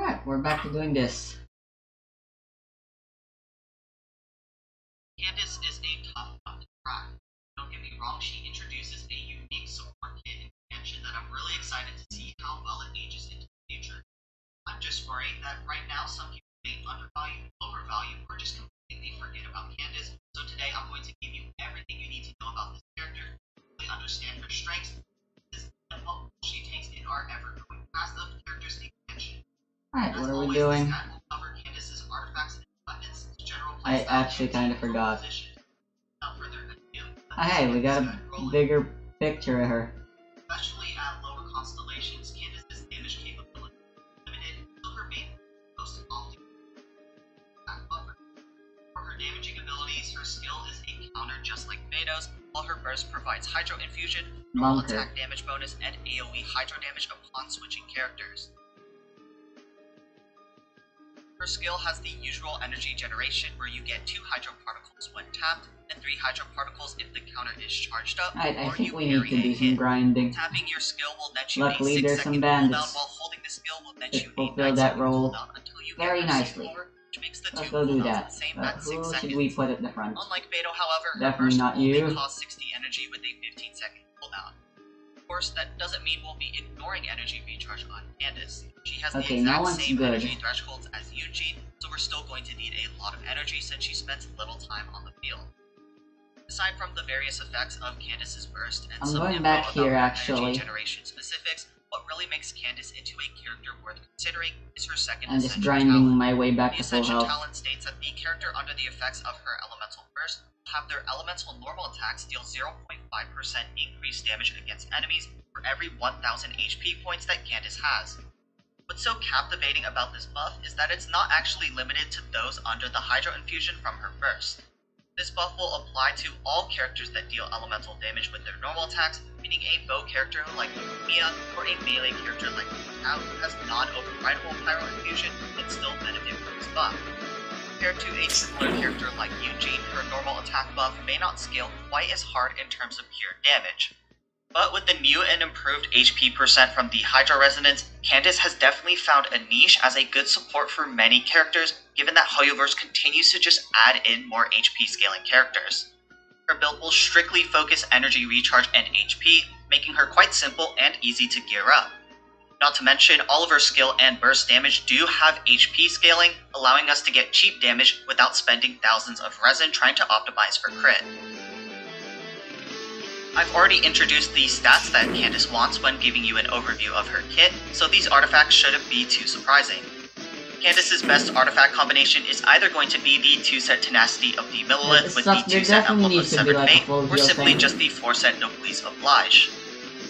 Alright, we're back to doing this. Candace is a tough nut to crack. Don't get me wrong, she introduces a unique support kit expansion that I'm really excited to see how well it ages into the future. I'm just worried that right now some people may undervalue, overvalue, or just completely forget about Candace. So today I'm going to give you everything you need to know about this character, really understand her strengths, and what she takes in our ever-growing cast of characters expansion. Alright, what are we doing? I actually kind of forgot. Oh, hey, we got a bigger picture of her. Especially at lower constellations, Candace's damage capability is limited, so her main most often attack buffer. For her damaging abilities, her skill is a counter just like Beto's, while her burst provides Hydro Infusion, normal attack damage bonus, and AoE Hydro damage upon switching characters. Her skill has the usual energy generation where you get 2 Hydro Particles when tapped, and 3 Hydro Particles if the counter is charged up, I or think you we need to do some grinding. Tapping your skill will net you Luckily, a 6 there's some second bandits cooldown, while holding the skill will net you a fulfill 9 that second role cooldown until you very get nicely. over, which makes the Let's 2 go do cooldowns that. the same But at 6 who seconds. should we put at the front? Unlike Beto, however, her Definitely burst not only you. costs 60 energy with a 15 second cooldown. Of course, that doesn't mean we'll be ignoring energy recharge on Candace. She has the exact same energy thresholds as Eugene, so we're still going to need a lot of energy since she spends little time on the field. Aside from the various effects of Candace's burst and some info about her energy generation specifics, what really makes Candace into a character worth considering is her second I'm just Ascension grinding talent. my way back The to full Ascension health. talent states that the character under the effects of her elemental burst will have their elemental normal attacks deal 0.5% increased damage against enemies for every 1000 HP points that Candace has. What's so captivating about this buff is that it's not actually limited to those under the Hydro Infusion from her burst. This buff will apply to all characters that deal elemental damage with their normal attacks, meaning a bow character like Mia or a melee character like Cal who has non-overridable Pyro Infusion but still benefit from this buff. Compared to a similar character like Eugene, her normal attack buff may not scale quite as hard in terms of pure damage. But with the new and improved HP percent from the Hydro Resonance, Candace has definitely found a niche as a good support for many characters, given that Hoyoverse continues to just add in more HP scaling characters. Her build will strictly focus energy recharge and HP, making her quite simple and easy to gear up. Not to mention, all of her skill and burst damage do have HP scaling, allowing us to get cheap damage without spending thousands of resin trying to optimize for crit. I've already introduced the stats that Candace wants when giving you an overview of her kit, so these artifacts shouldn't be too surprising. Candace's best artifact combination is either going to be the 2-set Tenacity of the Millelith with the 2-set Emblem of Severed Fate, or simply just the 4-set Noblesse Oblige.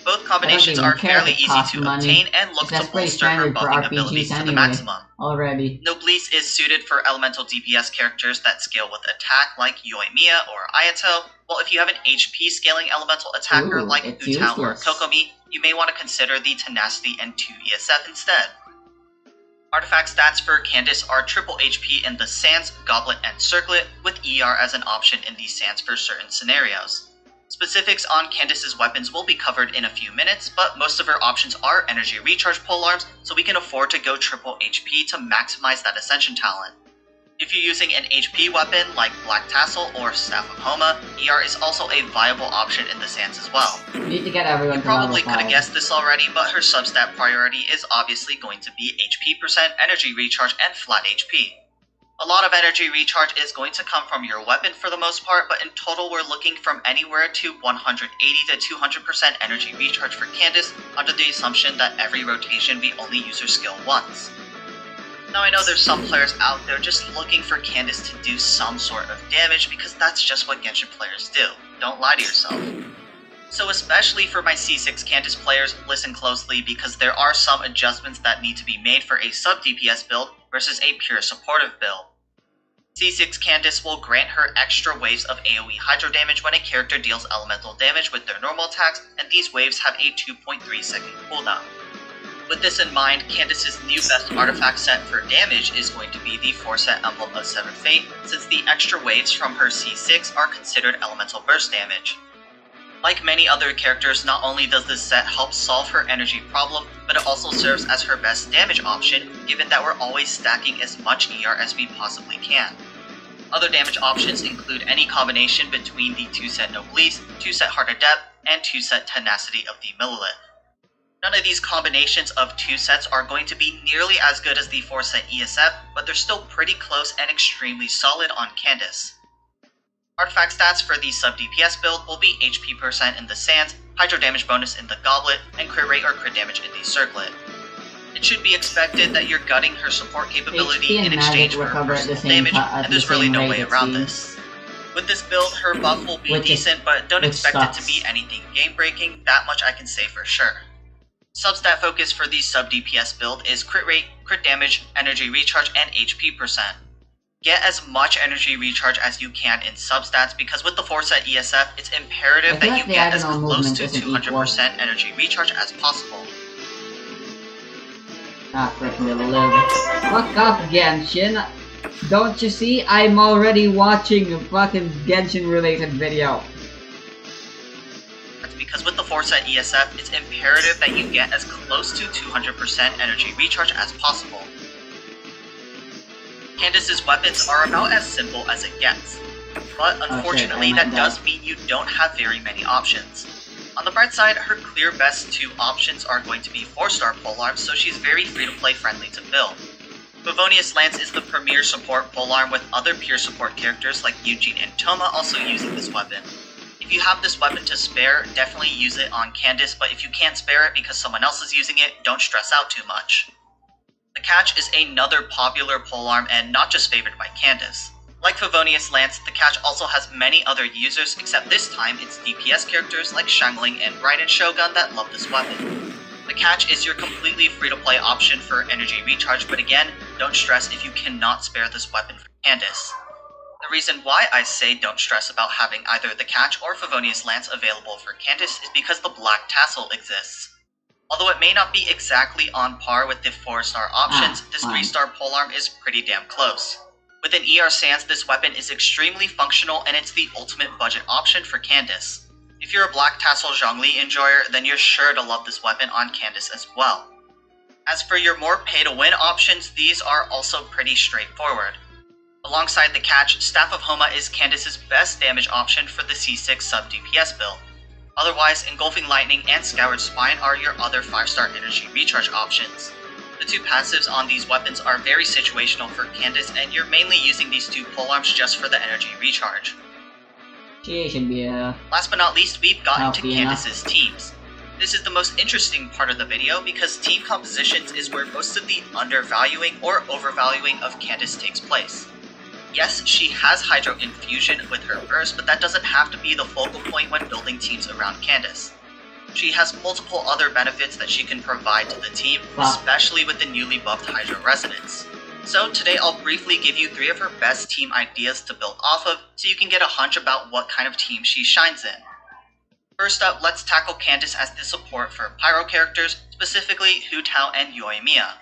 Both combinations are fairly easy to obtain and look to bolster her buffing abilities to the maximum. Noblesse is suited for elemental DPS characters that scale with attack like Yoimiya or Ayato, while if you have an HP scaling elemental attacker like Utao or Kokomi, you may want to consider the Tenacity and 2 ESF instead. Artifact stats for Candace are triple HP in the Sands, Goblet, and Circlet, with ER as an option in the Sands for certain scenarios. Specifics on Candace's weapons will be covered in a few minutes, but most of her options are energy recharge polearms, so we can afford to go triple HP to maximize that Ascension talent. If you're using an HP weapon like Black Tassel or Staff of Homa, ER is also a viable option in the Sands as well. Need to get everyone you probably could have guessed this already, but her substat priority is obviously going to be HP percent, energy recharge, and flat HP. A lot of energy recharge is going to come from your weapon for the most part, but in total we're looking from anywhere to 180 to 200% energy recharge for Candace, under the assumption that every rotation we only use her skill once. Now I know there's some players out there just looking for Candace to do some sort of damage because that's just what Genshin players do. Don't lie to yourself. So especially for my C6 Candace players, listen closely because there are some adjustments that need to be made for a sub-DPS build versus a pure supportive build. C6 Candace will grant her extra waves of AoE Hydro damage when a character deals elemental damage with their normal attacks, and these waves have a 2.3 second cooldown. With this in mind, Candace's new best artifact set for damage is going to be the 4-set Emblem of Severed Fate, since the extra waves from her C6 are considered elemental burst damage. Like many other characters, not only does this set help solve her energy problem, but it also serves as her best damage option, given that we're always stacking as much ER as we possibly can. Other damage options include any combination between the 2-set Noblesse, 2-set Heart of Depth, and 2-set Tenacity of the Millelith. None of these combinations of 2 sets are going to be nearly as good as the 4-set ESF, but they're still pretty close and extremely solid on Candace. Artifact stats for the sub-DPS build will be HP percent in the Sands, Hydro damage bonus in the Goblet, and crit rate or crit damage in the Circlet. It should be expected that you're gutting her support capability in exchange for her personal damage, and there's really no way around this. With this build, her buff will be decent, but don't expect it to be anything game-breaking, that much I can say for sure. Substat focus for the sub-DPS build is crit rate, crit damage, energy recharge, and HP percent. Get as much energy recharge as you can in substats, because with the 4-set ESF, it's imperative that you get as close to 200% energy recharge as possible. Ah, freaking little live. Fuck off, Genshin. Don't you see? I'm already watching a fucking Genshin related video. That's because with the 4-set ESF, it's imperative that you get as close to 200% energy recharge as possible. Candace's weapons are about as simple as it gets, but unfortunately that does mean you don't have very many options. On the bright side, her clear best 2 options are going to be 4-star polearms, so she's very free-to-play friendly to build. Favonius Lance is the premier support polearm, with other peer support characters like Eugene and Toma also using this weapon. If you have this weapon to spare, definitely use it on Candace, but if you can't spare it because someone else is using it, don't stress out too much. The Catch is another popular polearm and not just favored by Candace. Like Favonius Lance, the Catch also has many other users, except this time it's DPS characters like Xiangling and Raiden Shogun that love this weapon. The Catch is your completely free-to-play option for energy recharge, but again, don't stress if you cannot spare this weapon for Candace. The reason why I say don't stress about having either the Catch or Favonius Lance available for Candace is because the Black Tassel exists. Although it may not be exactly on par with the 4-star options, this 3-star polearm is pretty damn close. With an ER Sans, this weapon is extremely functional and it's the ultimate budget option for Candace. If you're a Black Tassel Zhongli enjoyer, then you're sure to love this weapon on Candace as well. As for your more pay-to-win options, these are also pretty straightforward. Alongside the Catch, Staff of Homa is Candace's best damage option for the C6 sub-DPS build. Otherwise, Engulfing Lightning and Scoured Spine are your other 5-star energy recharge options. The 2 passives on these weapons are very situational for Candace, and you're mainly using these 2 polearms just for the energy recharge. She should be Last but not least, we've gotten to Candace's teams. This is the most interesting part of the video because team compositions is where most of the undervaluing or overvaluing of Candace takes place. Yes, she has Hydro Infusion with her burst, but that doesn't have to be the focal point when building teams around Candace. She has multiple other benefits that she can provide to the team, especially with the newly buffed Hydro Resonance. So today I'll briefly give you 3 of her best team ideas to build off of, so you can get a hunch about what kind of team she shines in. First up, let's tackle Candace as the support for Pyro characters, specifically Hu Tao and Yoimiya.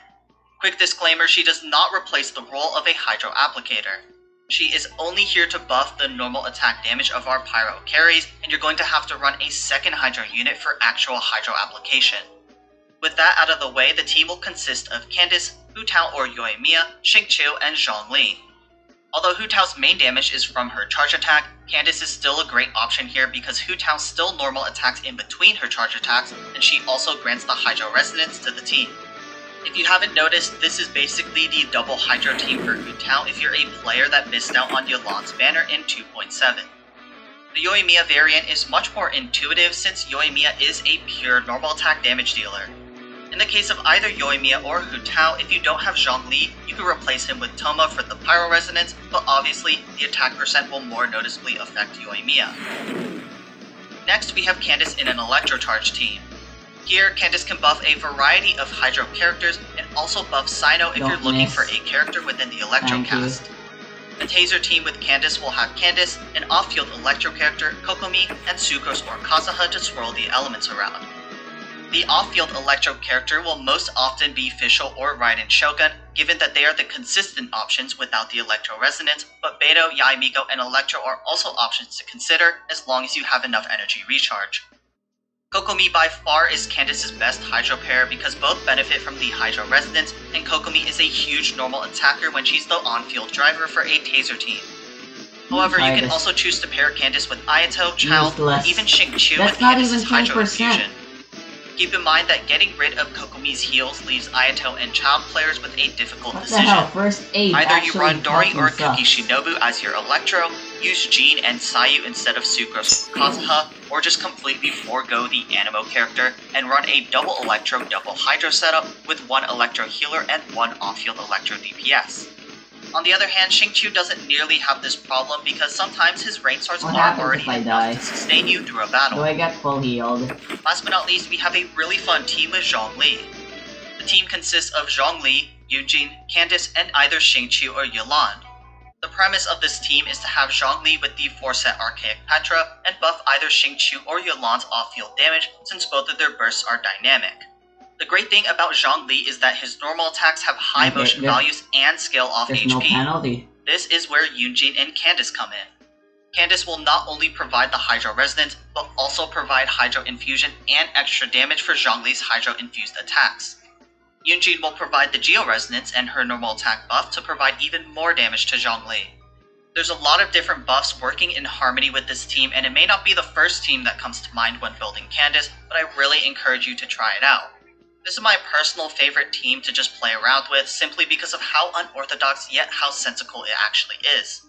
Quick disclaimer, she does not replace the role of a Hydro Applicator. She is only here to buff the normal attack damage of our Pyro carries, and you're going to have to run a second Hydro unit for actual Hydro application. With that out of the way, the team will consist of Candace, Hu Tao or Yoimiya, Xingqiu, and Zhongli. Although Hu Tao's main damage is from her charge attack, Candace is still a great option here because Hu Tao still normal attacks in between her charge attacks, and she also grants the Hydro Resonance to the team. If you haven't noticed, this is basically the double Hydro team for Hu Tao if you're a player that missed out on Yolan's banner in 2.7. The Yoimiya variant is much more intuitive since Yoimiya is a pure normal attack damage dealer. In the case of either Yoimiya or Hu Tao, if you don't have Zhongli, you can replace him with Toma for the Pyro Resonance, but obviously the attack percent will more noticeably affect Yoimiya. Next, we have Candace in an Electrocharge team. Here, Candace can buff a variety of Hydro characters and also buff Cyno if you're looking for a character within the Electrocast. The Taser team with Candace will have Candace, an off-field Electro character, Kokomi, and Sucrose or Kazuha to swirl the elements around. The off-field Electro character will most often be Fischl or Raiden Shogun, given that they are the consistent options without the Electro Resonance, but Beidou, Yae Miko, and Electro are also options to consider as long as you have enough energy recharge. Kokomi by far is Candace's best Hydro pair because both benefit from the Hydro Resonance, and Kokomi is a huge normal attacker when she's the on-field driver for a Taser team. However, you can also choose to pair Candace with Ayato, Child, or even Xingqiu with Candace's Hydro Infusion. Keep in mind that getting rid of Kokomi's heals leaves Ayato and Child players with a difficult decision. Either you run Dori or Kuki Shinobu as your Electro, use Jean and Sayu instead of Sucrose Kazuha, or just completely forego the Animo character and run a double Electro, double Hydro setup with one Electro healer and one off-field Electro DPS. On the other hand, Xingqiu doesn't nearly have this problem because sometimes his rain swords are already enough to sustain you through a battle. Do I get full healed? Last but not least, we have a really fun team with Zhongli. The team consists of Zhongli, Yunjin, Candace, and either Xingqiu or Yolande. The premise of this team is to have Zhongli with the 4-set Archaic Petra and buff either Xingqiu or Yolande's off-field damage since both of their bursts are dynamic. The great thing about Zhongli is that his normal attacks have high motion values and scale off HP. No penalty. This is where Yunjin and Candace come in. Candace will not only provide the Hydro Resonance, but also provide Hydro Infusion and extra damage for Zhongli's Hydro Infused attacks. Yunjin will provide the Geo Resonance and her normal attack buff to provide even more damage to Zhongli. There's a lot of different buffs working in harmony with this team, and it may not be the first team that comes to mind when building Candace, but I really encourage you to try it out. This is my personal favorite team to just play around with, simply because of how unorthodox yet how sensical it actually is.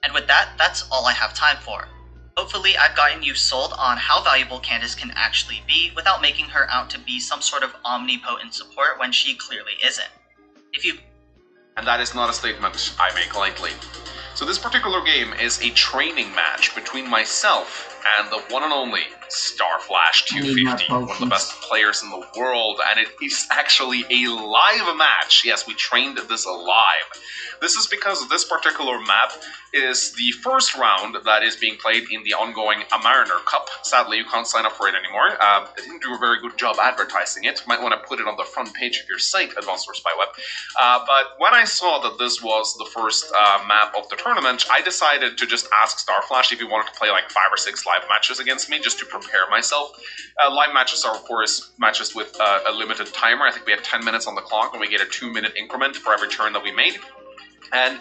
And with that, that's all I have time for. Hopefully I've gotten you sold on how valuable Candace can actually be without making her out to be some sort of omnipotent support when she clearly isn't. And that is not a statement I make lightly. So this particular game is a training match between myself and the one and only Starflash 250, one of the best players in the world, and it is actually a live match. Yes, we trained this live. This is because this particular map is the first round that is being played in the ongoing Amariner Cup. Sadly, you can't sign up for it anymore. They didn't do a very good job advertising it. Might want to put it on the front page of your site, Advanced Wars Spyweb. But when I saw that this was the first map of the tournament, I decided to just ask Starflash if he wanted to play like 5 or 6 live matches against me, just to prepare myself. Live matches are, of course, matches with a limited timer. I think we have 10 minutes on the clock, and we get a 2-minute increment for every turn that we made. And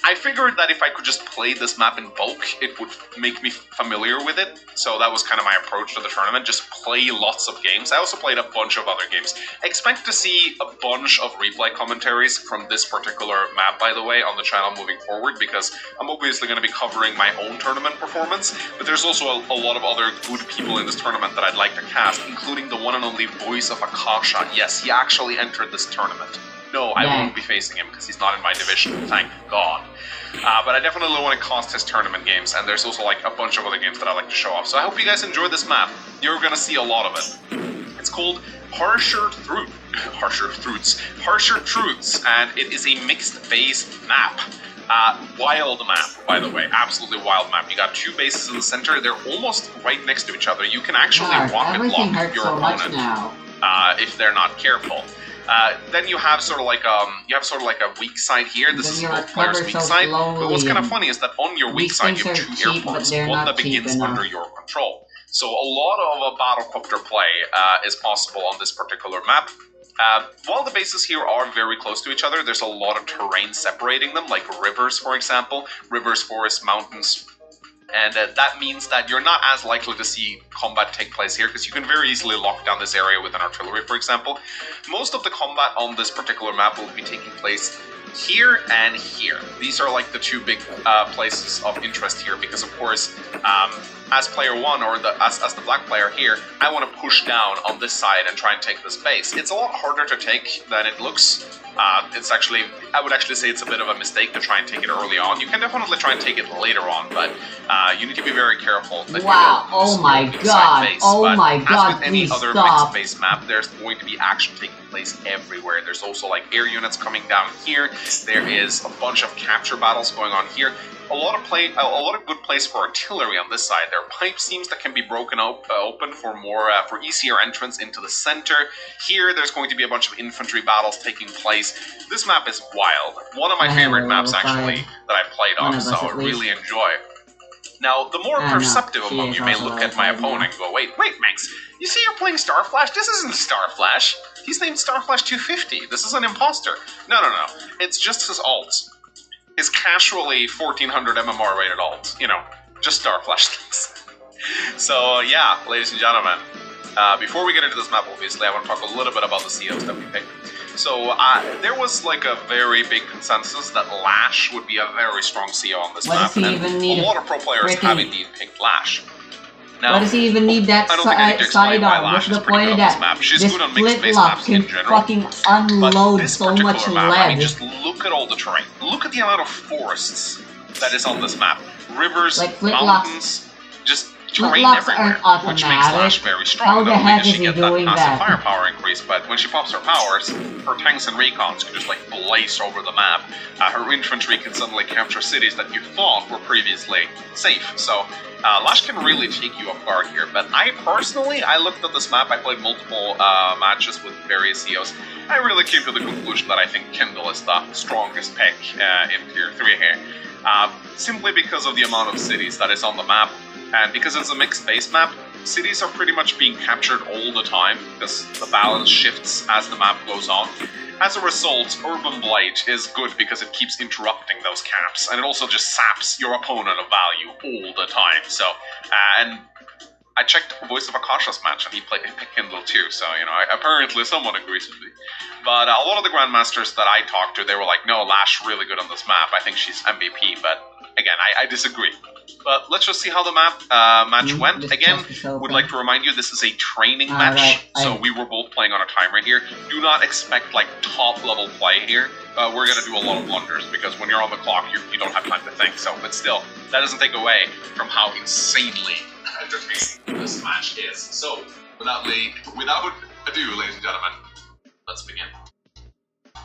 I figured that if I could just play this map in bulk, it would make me familiar with it. So that was kind of my approach to the tournament, just play lots of games. I also played a bunch of other games. Expect to see a bunch of replay commentaries from this particular map, by the way, on the channel moving forward, because I'm obviously going to be covering my own tournament performance, but there's also a lot of other good people in this tournament that I'd like to cast, including the one and only voice of Akasha. Yes, he actually entered this tournament. No, I won't be facing him because he's not in my division, thank God. But I definitely want to cast his tournament games, and there's also like a bunch of other games that I like to show off. So I hope you guys enjoy this map. You're gonna see a lot of it. It's called Harsher Truths, and it is a mixed base map. Wild map, by the way, absolutely wild map. You got 2 bases in the center. They're almost right next to each other. You can actually rocket block your opponent if they're not careful. Then you have sort of like a weak side here. This is both players' weak side. But what's kind of funny is that on your weak side you have 2 airports, one that begins under your control. So a lot of battlecopter play is possible on this particular map. While the bases here are very close to each other, there's a lot of terrain separating them, like rivers, for example. Rivers, forests, mountains. And that means that you're not as likely to see combat take place here, because you can very easily lock down this area with an artillery, for example. Most of the combat on this particular map will be taking place here and here. These are like the 2 big places of interest here, because of course, as player 1, or as the black player here, I want to push down on this side and try and take this base. It's a lot harder to take than it looks. I would actually say it's a bit of a mistake to try and take it early on. You can definitely try and take it later on, but you need to be very careful. Wow, oh my god, oh my god, as with any other mixed base map, there's going to be action taking place everywhere. There's also like air units coming down here. There is a bunch of capture battles going on here. a lot of good plays for artillery on this side. There are pipe seams that can be broken open for for easier entrance into the center. Here, there's going to be a bunch of infantry battles taking place. This map is wild. One of my favorite maps, actually, that I've played on, so I really enjoy. Now, the more perceptive among you may look at my opponent and go, wait, Max, you see you're playing Starflash? This isn't Starflash. He's named Starflash 250. This is an imposter. No. It's just his alt. His casually 1400 MMR rated alt. You know, just Starflash things. So, yeah, ladies and gentlemen, before we get into this map, obviously, I want to talk a little bit about the COs that we picked. So, there was like a very big consensus that Lash would be a very strong CO on this map, and a lot of pro players have indeed picked Lash. Now, why does he even need that side arm? What's the point of that? She's this good on mixed-based maps in general, fucking unload so much map, lead. I mean, just look at all the terrain. Look at the amount of forests that is on this map. Rivers, like mountains, just terrain everywhere, which makes Lash very strong. How the heck is she he gets doing that that? massive firepower increase, but when she pops her powers, her tanks and recons can just like blaze over the map. Her infantry can suddenly capture cities that you thought were previously safe. So Lash can really take you off guard here, but I looked at this map, I played multiple matches with various COs. I really came to the conclusion that I think Kindle is the strongest pick in Tier 3 here. Simply because of the amount of cities that is on the map, and because it's a mixed base map, cities are pretty much being captured all the time, because the balance shifts as the map goes on. As a result, Urban Blight is good because it keeps interrupting those caps, and it also just saps your opponent of value all the time. So, and I checked Voice of Akasha's match, and he picked Kindle too, so, you know, apparently someone agrees with me. But a lot of the Grandmasters that I talked to, they were like, no, Lash really good on this map, I think she's MVP, but again, I disagree. But let's just see how the match went. Again, would like to remind you, this is a training match, so we were both playing on a timer here. Do not expect, like, top-level play here. We're going to do a lot of blunders, because when you're on the clock, you don't have time to think. So, but still, that doesn't take away from how insanely entertaining this match is. So, without ado, ladies and gentlemen, let's begin.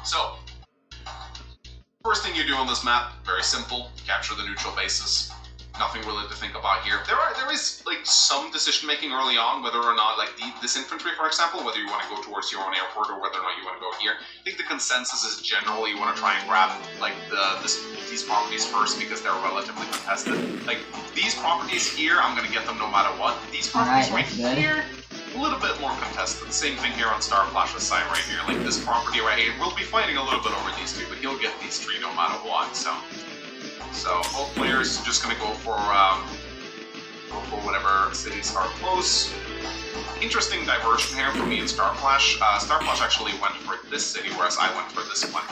So, first thing you do on this map, very simple, capture the neutral bases. Nothing really to think about here. There is like some decision making early on, whether or not like this infantry, for example, whether you want to go towards your own airport or whether or not you want to go here. I think the consensus is generally you want to try and grab like these properties first because they're relatively contested. Like these properties here, I'm gonna get them no matter what. These properties right here, a little bit more contested. Same thing here on Starflash's side right here. Like this property right here, we'll be fighting a little bit over these two, but he'll get these three no matter what. So both players are just gonna go for whatever cities are close. Interesting diversion here for me and Starflash. Starflash actually went for this city, whereas I went for this one.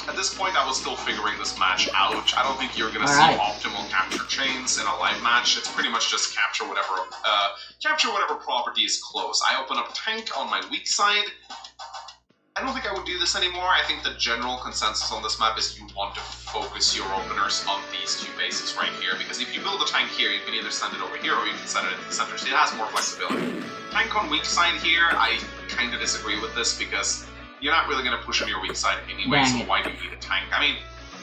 At this point, I was still figuring this match out. I don't think you're gonna see optimal capture chains in a live match. It's pretty much just capture whatever property is close. I open up tank on my weak side. I don't think I would do this anymore. I think the general consensus on this map is you want to focus your openers on these two bases right here, because if you build a tank here, you can either send it over here or you can send it into the center, so it has more flexibility. Tank on weak side here, I kind of disagree with this, because you're not really going to push on your weak side anyway, so why do you need a tank? I mean,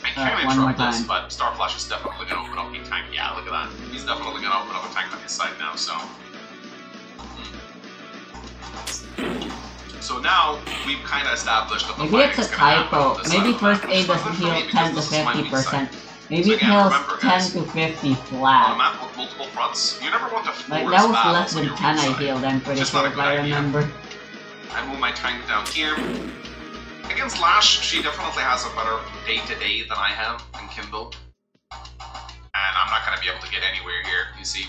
I can't interrupt this, but Starflash is definitely going to open up a tank. Yeah, look at that. He's definitely going to open up a tank on his side now, so... So now, we've kind of established that the maybe it's a typo. Maybe first aid doesn't heal 10 to 50%. Maybe it heals 10 to 50 flat. On a map with multiple fronts, you never want to force like, that was battles less than 10 I healed, I'm pretty sure if I remember. I move my tank down here. Against Lash, she definitely has a better day-to-day than I have in Kindle. And I'm not going to be able to get anywhere here. You see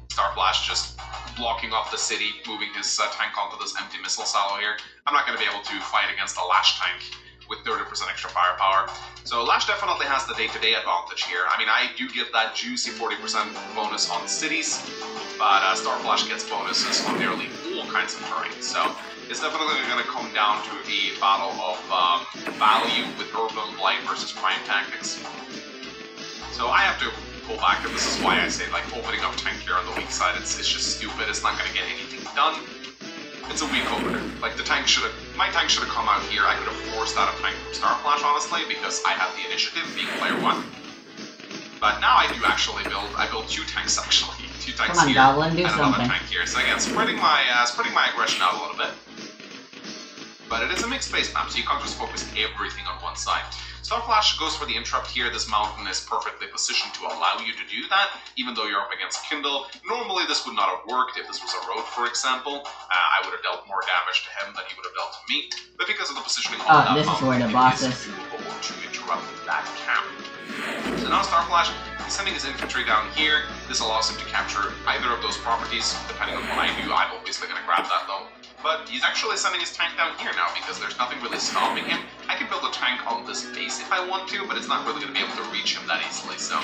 Starflash just blocking off the city, moving his tank onto this empty missile silo here. I'm not going to be able to fight against a Lash tank with 30% extra firepower. So Lash definitely has the day-to-day advantage here. I mean, I do get that juicy 40% bonus on cities, but Starflash gets bonuses on nearly all kinds of terrain. So it's definitely going to come down to a battle of value with Urban Blight versus Prime Tactics. So I have to pull back, and this is why I say, like, opening up tank here on the weak side, it's just stupid. It's not going to get anything done. It's a weak opener. Like, my tank should have come out here. I could have forced out a tank from Starflash, honestly, because I have the initiative, being player 1. But now I do actually I build 2 tanks actually. 2 tanks Come on, here Goblin, do and something. another tank here. So again, spreading my aggression out a little bit. But it is a mixed base map, so you can't just focus everything on one side. Starflash goes for the interrupt here. This mountain is perfectly positioned to allow you to do that, even though you're up against Kindle. Normally this would not have worked if this was a road, for example. I would have dealt more damage to him than he would have dealt to me. But because of the positioning on that this mountain, is where the boss is. doable to interrupt that camp. So now Starflash is sending his infantry down here. This allows him to capture either of those properties, depending on what I do. I'm obviously going to grab that though. But he's actually sending his tank down here now because there's nothing really stopping him. I can build a tank on this base if I want to, but it's not really going to be able to reach him that easily, so...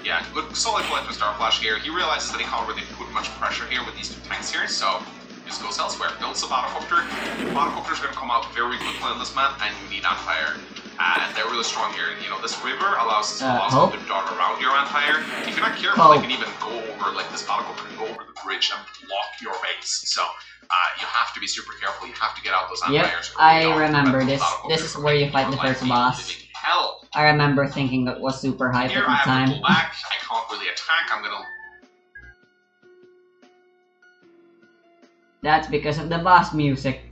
Yeah, good solid play from Starflash here. He realizes that he can't really put much pressure here with these 2 tanks here, so just goes elsewhere. Builds a Battlecopter. Battlecopter's going to come out very quickly on this map, and you need Anti-Air. And they're really strong here. You know, this river allows them to dart around your Anti-Air. If you're not careful, they can even go over, like this Battlecopter can go over the bridge and block your base. So... you have to be super careful. You have to get out those anti-airs. Yep, I remember this. This is where you fight the first boss. Hell. I remember thinking it was super hype Here at the I have time. to pull back. I can't really attack. I'm gonna... That's because of the boss music.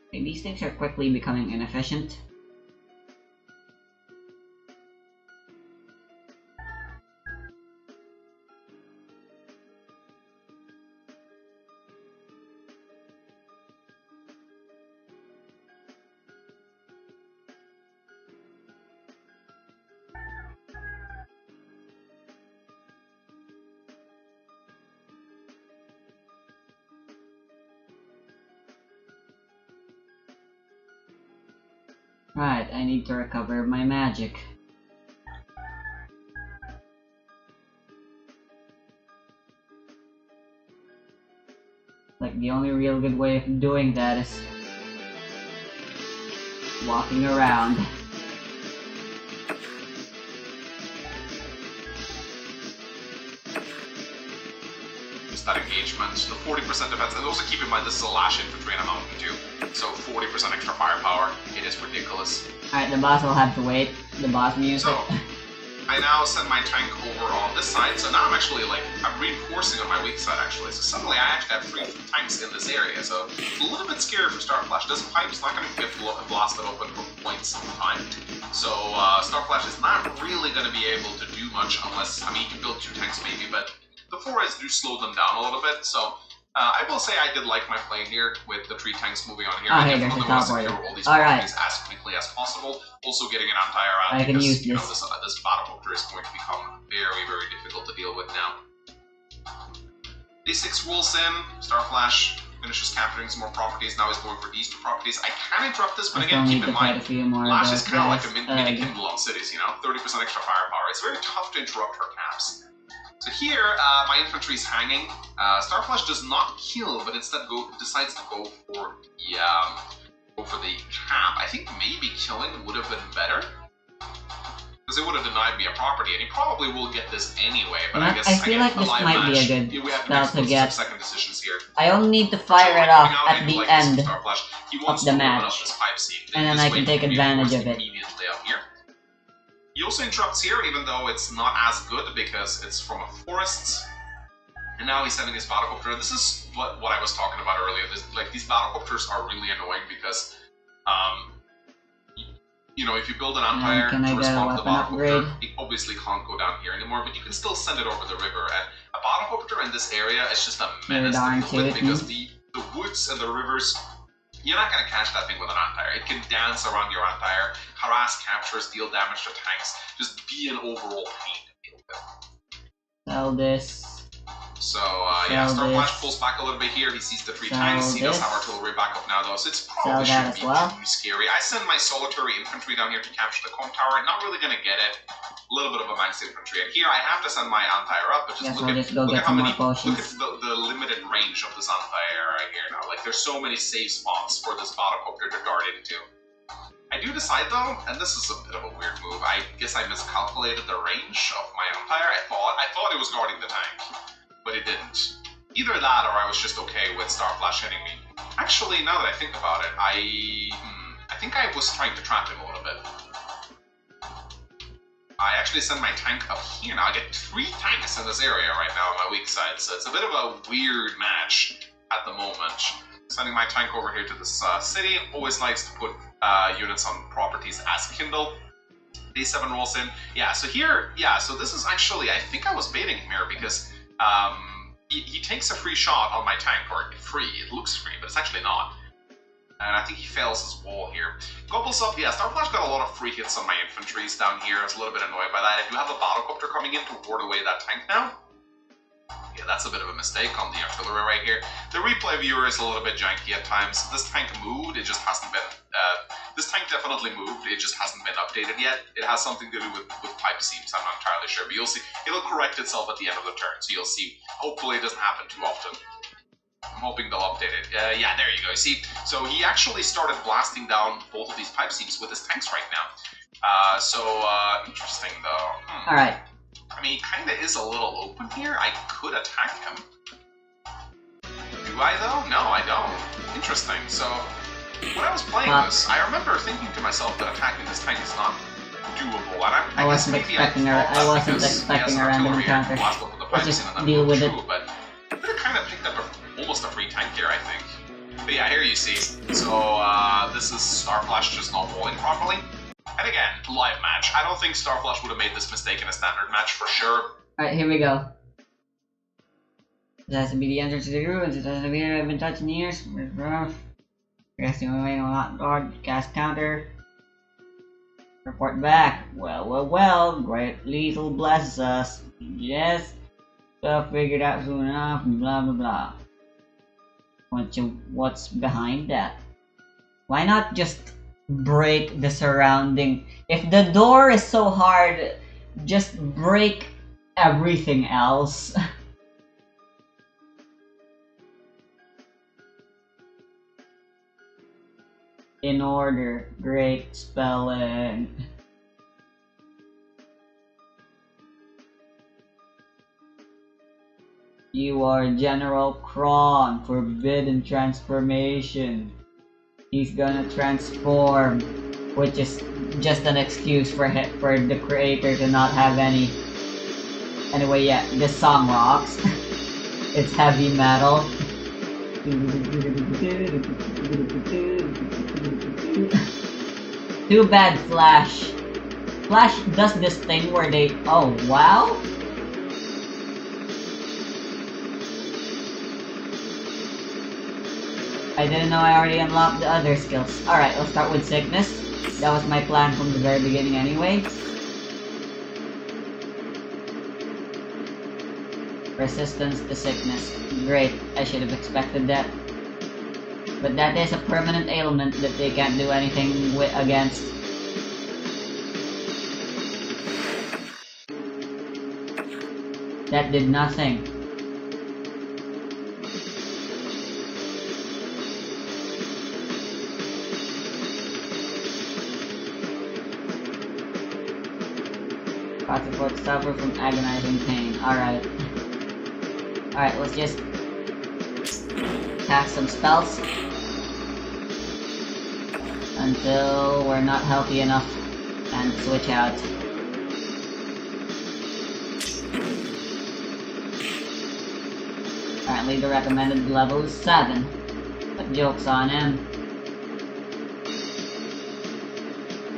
Okay, these things are quickly becoming inefficient. Right, I need to recover my magic. Like, the only real good way of doing that is walking around. Just that engagement, the 40% defense, and also keep in mind this is a lash infantry in a mountain too, so 40% extra firepower, it is ridiculous. Alright, the boss will have to wait. The boss music. So, I now send my tank over on this side, so now I'm actually like, I'm reinforcing on my weak side actually, so suddenly I actually have 3 tanks in this area, so it's a little bit scary for Starflash. This pipe's not going to get blasted open for quite some time, so Starflash is not really going to be able to do much unless, I mean, he can build 2 tanks maybe, but the 4s do slow them down a little bit, so I will say I did like my play here with the 3 tanks moving on here. Oh, I hey, definitely want to secure all these properties as quickly as possible. Also getting an anti-air out I can because, use you know, this Battlecopter is going to become very, very difficult to deal with now. D6 rolls in, Starflash finishes capturing some more properties, now he's going for these 2 properties. I can interrupt this, but again, keep in mind, Lash is kind of like a mini Kindle on cities, you know, 30% extra firepower. It's very tough to interrupt her caps. So here, my infantry is hanging. Starflash does not kill, but instead decides to go for the cap. I think maybe killing would have been better, because it would have denied me a property, and he probably will get this anyway. But I guess I feel like this might be a good spell to get. Second decisions here. I only need to fire it off at the end of the match, and then I can take advantage of it. Immediately up here. He also interrupts here, even though it's not as good because it's from a forest. And now he's sending his Battlecopter. This is what I was talking about earlier. These Battlecopters are really annoying because, you know, if you build an anti-air to respond to the Battlecopter, it obviously can't go down here anymore, but you can still send it over the river. And a Battlecopter in this area is just a menace to deal with because the woods and the rivers, you're not going to catch that thing with an anti-air. It can dance around your anti-air, harass captures, deal damage to tanks, just be an overall pain to deal with. Sell this. So, yeah, Starflash pulls back a little bit here. He sees the 3 tanks. He does have artillery backup now, though, so it's probably shouldn't be too scary. I send my solitary infantry down here to capture the Comb Tower. Not really going to get it. A little bit of a max infantry. And here I have to send my anti-air up, but just look at how many, look at the limited range of this anti-air right here now. Like, there's so many safe spots for this Battlecopter to dart into. I do decide though, and this is a bit of a weird move, I guess I miscalculated the range of my anti-air. I thought it was guarding the tank, but it didn't. Either that or I was just okay with Starflash hitting me. Actually, now that I think about it, I think I was trying to trap him a little bit. I actually send my tank up here now. I get 3 tanks in this area right now on my weak side, so it's a bit of a weird match at the moment. Sending my tank over here to this city. Always nice to put units on properties as Kindle. Day 7 rolls in. Yeah, so here, so this is actually, I think I was baiting him here because he takes a free shot on my tank, or free, it looks free, but it's actually not. And I think he fails his wall here. Gobbles up, yeah, Starflash got a lot of free hits on my infantries down here. I was a little bit annoyed by that. I do have a battlecopter coming in to ward away that tank now. Yeah, that's a bit of a mistake on the artillery right here. The replay viewer is a little bit janky at times. This tank moved, it just hasn't been... this tank definitely moved, it just hasn't been updated yet. It has something to do with pipe seams, I'm not entirely sure. But you'll see, it'll correct itself at the end of the turn, so you'll see. Hopefully it doesn't happen too often. I'm hoping they'll update it. Yeah, there you go. See, so he actually started blasting down both of these pipe seams with his tanks right now. Interesting though. Alright. I mean, he kinda is a little open here. I could attack him. Do I though? No, I don't. Interesting. So, when I was playing this, I remember thinking to myself that attacking this tank is not doable. And I wasn't expecting a random encounter. Let's just deal with it. But I could have kind of picked up almost a free tank here, I think. But yeah, here you see. So, this is Starflash just not rolling properly. And again, live match. I don't think Starflash would have made this mistake in a standard match for sure. Alright, here we go. This has to be the entrance to the ruins. It has to be I've been touching years. Casting away on hot guard. Cast counter. Report back. Well. Great lethal blesses us. Yes. Stuff figured out soon enough. Blah blah blah. What's behind that? Why not just break the surrounding? If the door is so hard, just break everything else. In order. Great spelling. You are General Kron, forbidden transformation. He's gonna transform, which is just an excuse for the creator to not have any. Anyway, yeah, this song rocks. It's heavy metal. Too bad Flash. Flash does this thing where they... Oh, wow? I didn't know I already unlocked the other skills. Alright, let's start with Sickness. That was my plan from the very beginning anyway. Resistance to Sickness. Great, I should have expected that. But that is a permanent ailment that they can't do anything against. That did nothing. Support suffer from agonizing pain. Alright. Alright, let's just cast some spells until we're not healthy enough and switch out. Apparently the recommended level is 7. But joke's on him.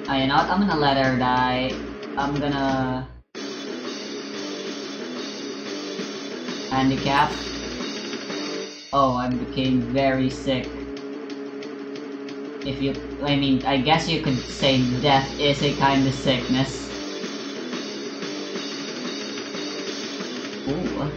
Oh, you know what? I'm gonna let her die. I'm gonna... handicap. Oh, I became very sick. If you... I mean, I guess you could say death is a kind of sickness. Ooh.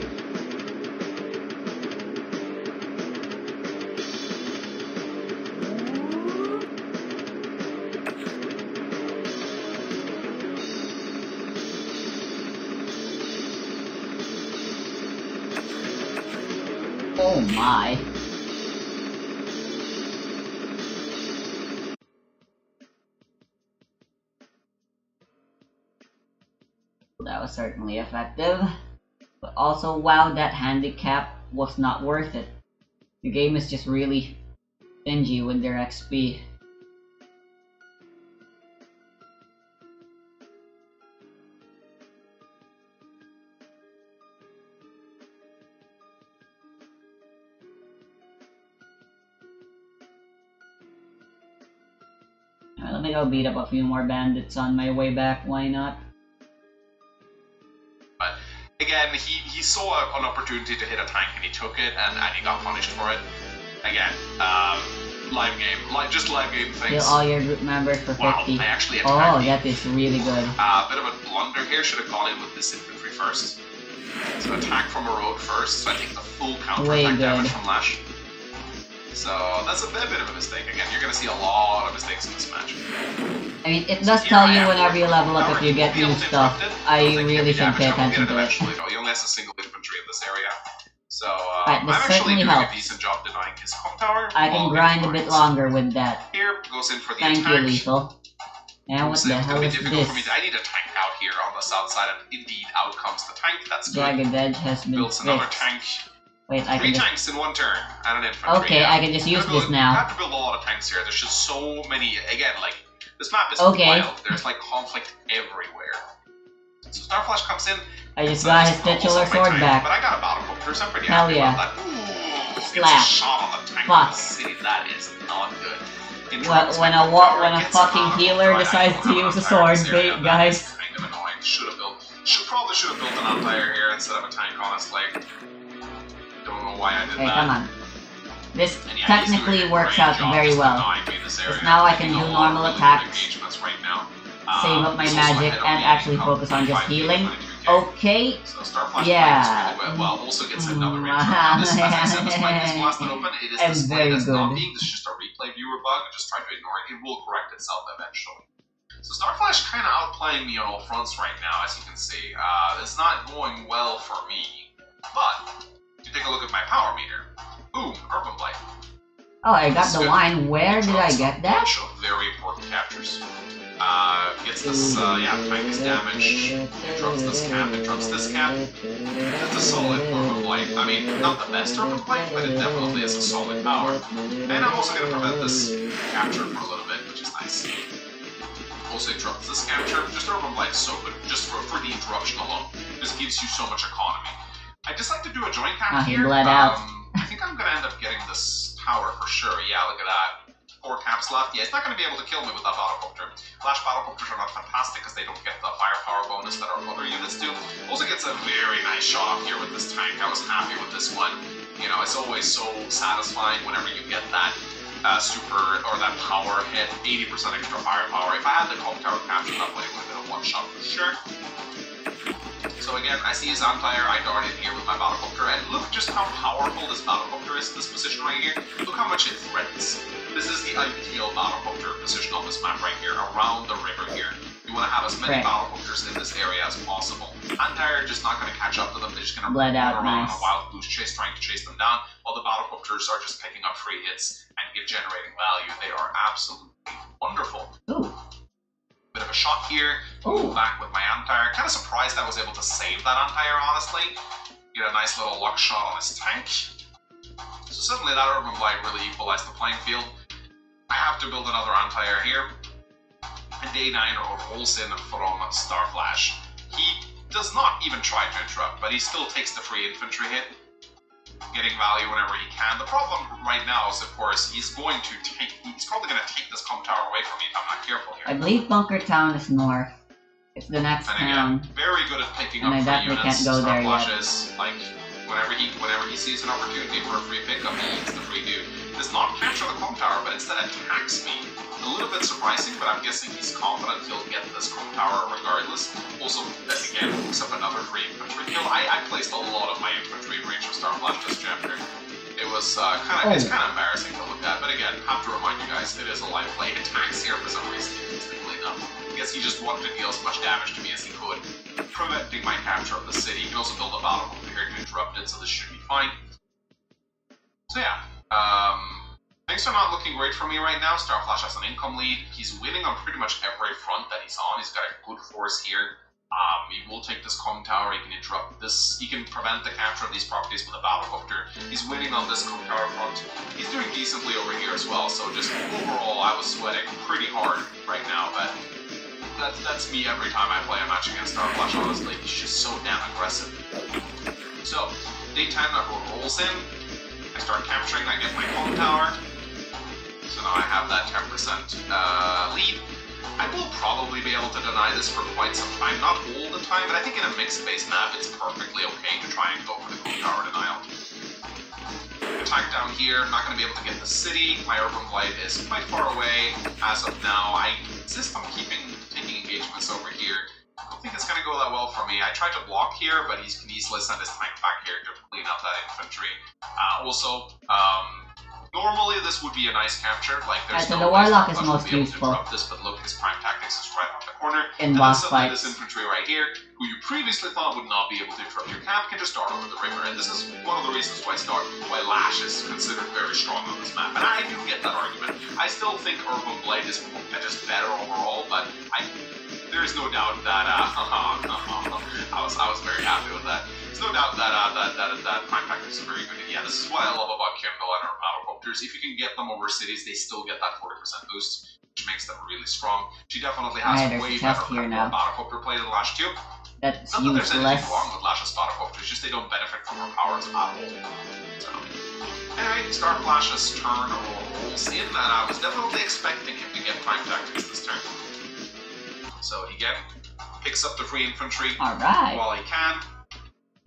Oh my. That was certainly effective. But also, wow, that handicap was not worth it. The game is just really stingy with their XP. Let me go beat up a few more bandits on my way back, why not? But again, he saw an opportunity to hit a tank and he took it, and he got punished for it. Again, live game things. Kill all your group members for 50. Wow, I actually attacked. Oh, that is really good. Bit of a blunder here, should have gone in with this infantry first. So attack from a road first, so I take the full counter-attack damage from Lash. So that's a bit of a mistake. Again, you're going to see a lot of mistakes in this match. I mean, it does tell you whenever you level up if you get new stuff. I really should pay attention to it. He only has a single infantry in this area. So Right, I'm actually doing helps. a decent job denying his home tower. I can grind a bit longer with that. Here, goes in for the Thank attack. you, Lethal. Now what the hell is this? For me. I need a tank out here on the south side, and indeed, out comes the tank. That's good. Jagged Edge has been Builds another fixed. tank. Wait, I Three can just... tanks in one turn, and an infantry. Okay, I can just use this You now. have to build a lot of tanks here. There's just so many. Again, like, this map is Okay. wild. There's, like, conflict everywhere. So Starflash comes in. I just got his titular sword back. But I got a battlecopter, so I'm pretty Hell happy yeah. about that. Ooh, Slap. it's a shot on the tank Fuck. of the city. That is not good. When a fucking healer decides to use a sword bait, guys. Kind of annoying. Probably should have built an Empire here instead of a tank, honestly. Don't know why I did Hey, that. come on. This And yeah, technically he's doing a works great out job very just well. denying me this area. Now I can Making do a lot of normal really good attacks, engagements right now. save up my He's also magic, ahead of and me actually in focus on just 25K, healing. 22K. Okay. So Starflash Yeah. plays really well. Also gets another intro. This, as I said, this mic is blasted open. It is And displayed very as not good. being this is just a replay viewer bug. Just try to ignore it. It will correct itself eventually. So Starflash kind of outplaying me on all fronts right now, as you can see. It's not going well for me. But if you take a look at my power meter, boom, Urban Blight. Oh, I got the wine. Where did I get that? Bunch of very important captures. Gets this, tank is damage. Interrupts this cap, interrupts this cap. It's a solid Urban Blight. I mean, not the best Urban Blight, but it definitely is a solid power. And I'm also going to prevent this capture for a little bit, which is nice. Also interrupts this capture. Just Urban Blight is so good, just for the interruption alone. Just gives you so much economy. I just like to do a joint cap he here. bled out. I think I'm going to end up getting this tower for sure. Yeah, look at that. 4 caps left. Yeah, it's not going to be able to kill me with that battlecopter. Flash battlecopters are not fantastic because they don't get the firepower bonus that our other units do. Also gets a very nice shot off here with this tank. I was happy with this one. You know, it's always so satisfying whenever you get that super or that power hit. 80% extra firepower. If I had the comp tower captured, that would have been a one-shot for sure. So again, I see his Empire, I dart in here with my battlecopter, and look just how powerful this battlecopter is, this position right here. Look how much it threatens. This is the ideal battlecopter position on this map right here, around the river here. You want to have as many battlecopters in this area as possible. Empire are just not going to catch up to them, they're just going to run around on a wild goose chase trying to chase them down, while the battlecopters are just picking up free hits and generating value. They are absolutely wonderful. Ooh. Bit of a shot here. Move back with my Empire. Kind of surprised I was able to save that Empire, honestly. Get a nice little luck shot on his tank. So suddenly that Urban Blight really equalized the playing field. I have to build another Empire here. And Day 9 rolls in from Starflash. He does not even try to interrupt, but he still takes the free infantry hit, getting value whenever he can. The problem right now is, of course, he's probably going to take this comp tower away from me if I'm not careful here. I believe Bunker Town is north. It's the next town. Very good at picking up And I free definitely units. can't go there Starflash yet. is, like, whenever he sees an opportunity for a free pickup, he eats the free dude. Does not capture the comp tower, but instead attacks me. A little bit surprising, but I'm guessing he's confident he'll get this comp tower regardless. Also, again, hooks up another free infantry kill. I placed a lot of my infantry in range of Starflash this chapter. It was it's kind of embarrassing to look at, but again, have to remind you guys, it is a live play. It attacks here for some reason, interestingly enough. I guess he just wanted to deal as much damage to me as he could, preventing my capture of the city. He can also build a battlecopter here to interrupt it, so this should be fine. So yeah, things are not looking great for me right now. Starflash has an income lead. He's winning on pretty much every front that he's on. He's got a good force here. He will take this comm tower, he can interrupt this, he can prevent the capture of these properties with a battlecopter. He's winning on this comm tower front. He's doing decently over here as well, so just overall I was sweating pretty hard right now, but that's me every time I play a match against Starflash, honestly. He's just so damn aggressive. So, Day 10 rolls in, I start capturing, I get my comm tower, so now I have that 10% lead. I will probably be able to deny this for quite some time. Not all the time, but I think in a mixed-based map, it's perfectly okay to try and go for the Cone Tower denial. Attack down here, I'm not going to be able to get the city. My Urban Blight is quite far away as of now. I insist on taking engagements over here. I don't think it's going to go that well for me. I tried to block here, but he can easily send his tank back here to clean up that infantry. Normally this would be a nice capture. Like there's so no the Warlock way is most to useful interrupt this, but look, his prime tactics is right on the corner. in And boss then suddenly fights. this infantry right here, who you previously thought would not be able to interrupt your camp, can just start over the river. And this is one of the reasons why Lash is considered very strong on this map. And I do get that argument. I still think Urban Blade is just better overall, but there is no doubt that I was very happy with that. There's no doubt that prime tactics is very good. And yeah, this is what I love about Kindle and our battlecopters. If you can get them over cities, they still get that 40% boost, which makes them really strong. She definitely has way better battlecopter play than Lash 2. That's Not that there's anything useless. wrong with Lash's battlecopters, just they don't benefit from her powers at all. So, anyway, Star Flash's turn rolls in, and I was definitely expecting him to get prime tactics this turn. So he again picks up the free infantry Alright. while he can.